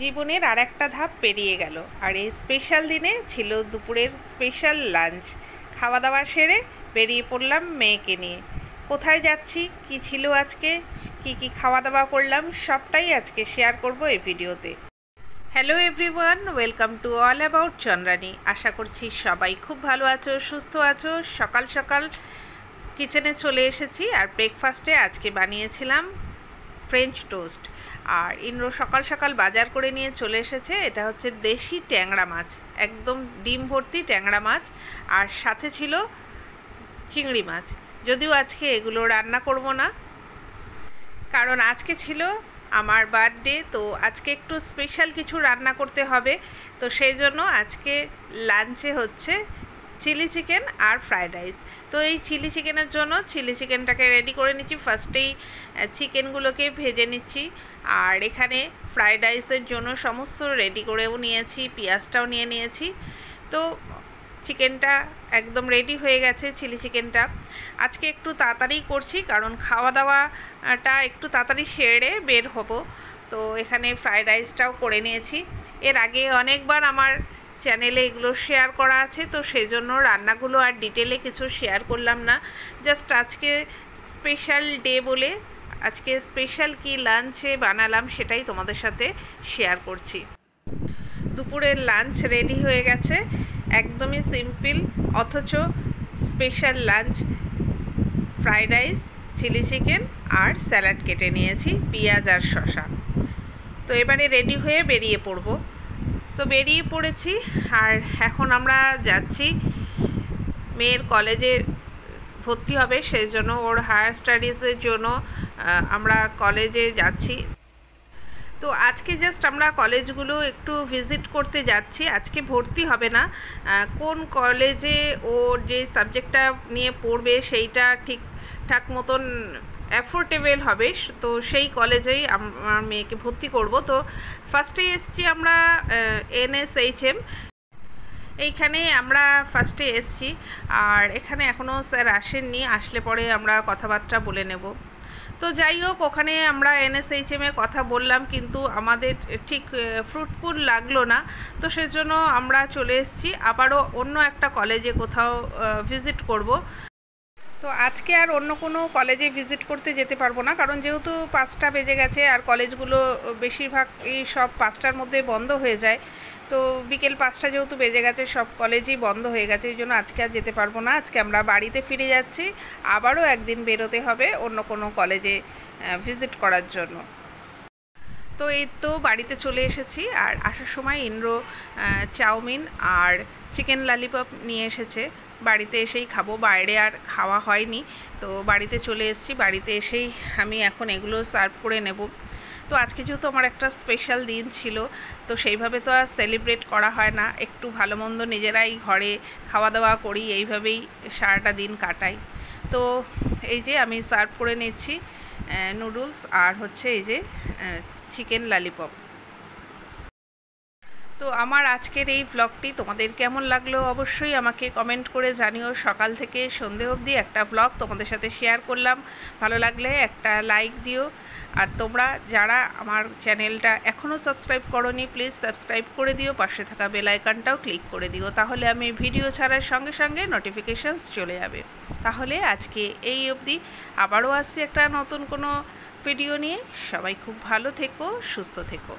জীবনের আর একটা ধাপ পেরিয়ে গেল, আর এই স্পেশাল দিনে ছিল দুপুরের স্পেশাল লাঞ্চ। খাওয়া দাওয়া সেরে বেরিয়ে পড়লাম মেয়েকে নিয়ে। কোথায় যাচ্ছি, কি ছিল আজকে, কি খাওয়া দাওয়া করলাম, সবটাই আজকে শেয়ার করব এই ভিডিওতে। Hello everyone, welcome to all about Chandrani. আশা করছি সবাই খুব ভালো আছো, সুস্থ আছো। সকাল সকাল কিচেনে চলে এসেছি, আর ব্রেকফাস্টে আজকে বানিয়েছিলাম ফ্রেঞ্চ টোস্ট। আর ইন্দ্র সকাল সকাল বাজার করে নিয়ে চলে এসেছে, এটা হচ্ছে দেশি ট্যাংরা মাছ, একদম ডিম ভর্তি ট্যাংরা মাছ, আর সাথে ছিল চিংড়ি মাছ। যদিও আজকে এগুলো রান্না করব না, কারণ আজকে ছিল আমার বার্থডে, তো আজকে একটু স্পেশাল কিছু রান্না করতে হবে। তো সেই জন্য আজকে লাঞ্চে হচ্ছে চিলি চিকেন আর ফ্রায়েড রাইস। তো এই চিলি চিকেনের জন্য চিলি চিকেনটাকে রেডি করে নিচ্ছি, ফার্স্টেই চিকেনগুলোকে ভেজে নিচ্ছি। আর এখানে ফ্রায়েড রাইসের জন্য সমস্ত রেডি করেও নিয়েছি, পেঁয়াজটাও নিয়ে নিয়েছি। তো চিকেনটা একদম রেডি হয়ে গেছে। চিলি চিকেনটা আজকে একটু তাড়াতাড়ি করছি, কারণ খাওয়া দাওয়াটা একটু তাড়াতাড়ি সেরে বের হব। তো এখানে ফ্রায়েড রাইসটাও করে নিয়েছি। এর আগে অনেকবার আমার চ্যানেলে এগুলো শেয়ার করা আছে, তো সেই জন্য রান্নাগুলো আর ডিটেলে কিছু শেয়ার করলাম না। জাস্ট আজকে স্পেশাল ডে বলে আজকে স্পেশাল কি লাঞ্চে বানালাম সেটাই তোমাদের সাথে শেয়ার করছি। দুপুরের লাঞ্চ রেডি হয়ে গেছে, একদমই সিম্পল অথচ special lunch. Fried rice, chilli chicken আর স্যালাড কেটে নিয়েছি, পেঁয়াজ আর শসা। তো এবারে রেডি হয়ে বেরিয়ে পড়ব। তো বেরিয়ে পড়েছি, আর এখন আমরা যাচ্ছি মেয়ের কলেজে ভর্তি হবে, সেই জন্য ওর হায়ার স্টাডিজের জন্য আমরা কলেজে যাচ্ছি। তো আজকে জাস্ট আমরা কলেজগুলো একটু ভিজিট করতে যাচ্ছি, আজকে ভর্তি হবে না। কোন কলেজে ও যে সাবজেক্টটা নিয়ে পড়বে সেইটা ঠিকঠাক মতন অ্যাফোর্ডেবল হবে, তো সেই কলেজেই আমার মেয়েকে ভর্তি করব। তো ফার্স্টে এসছি আমরা NSHM, এইখানে আমরা ফার্স্টে এসছি। আর এখানে এখনও স্যার আসেননি, আসলে পরে আমরা কথাবার্তা বলে নেব। তো যাই হোক, ওখানে আমরা NSHM এ কথা বললাম, কিন্তু আমাদের ঠিক ফ্রুটফুল লাগলো না। তো সেজন্য আমরা চলে এসেছি আবারও অন্য একটা কলেজে কোথাও ভিজিট করব। তো আজকে আর অন্য কোনো কলেজে ভিজিট করতে যেতে পারবো না, কারণ যেহেতু 5টা বেজে গেছে, আর কলেজগুলো বেশিরভাগ এই সব 5টার মধ্যে বন্ধ হয়ে যায়। তো বিকেল 5টা যেহেতু বেজে গেছে, সব কলেজই বন্ধ হয়ে গেছে, এই জন্য আজকে আর যেতে পারবো না। আজকে আমরা বাড়িতে ফিরে যাচ্ছি, আবারও একদিন বেরোতে হবে অন্য কোনো কলেজে ভিজিট করার জন্য। তো এই তো বাড়িতে চলে এসেছি, আর আসার সময় ইন্দ্র চাউমিন আর চিকেন ললিপপ নিয়ে এসেছে। বাড়িতে এসেই খাবো, বাইরে আর খাওয়া হয়নি। তো বাড়িতে চলে এসেছি, বাড়িতে এসেই আমি এখন এগুলো সার্ভ করে নেব। তো আজকে যেহেতু আমার একটা স্পেশাল দিন ছিল, তো সেইভাবে তো আর সেলিব্রেট করা হয় না, একটু ভালো মন্দ নিজেরাই ঘরে খাওয়া দাওয়া করি, এইভাবেই সারাটা দিন কাটাই। তো এই যে আমি সার্ভ করে নিচ্ছি নুডলস আর হচ্ছে এই যে চিকেন ললিপপ। তো আমার আজকের এই ব্লগটি তোমাদের কেমন লাগলো অবশ্যই আমাকে কমেন্ট করে জানিও। সকাল থেকে সন্ধে অবধি একটা ব্লগ তোমাদের সাথে শেয়ার করলাম, ভালো লাগলে একটা লাইক দিও। আর তোমরা যারা আমার চ্যানেলটা এখনও সাবস্ক্রাইব করোনি, প্লিজ সাবস্ক্রাইব করে দিও, পাশে থাকা বেল আইকনটাও ক্লিক করে দিও, তাহলে আমি ভিডিও ছাড়ার সঙ্গে সঙ্গে নোটিফিকেশানস চলে যাবে। তাহলে আজকে এই অবধি, আবারও আসছি একটা নতুন কোনো ভিডিও নিয়ে। সবাই খুব ভালো থেকো, সুস্থ থেকো।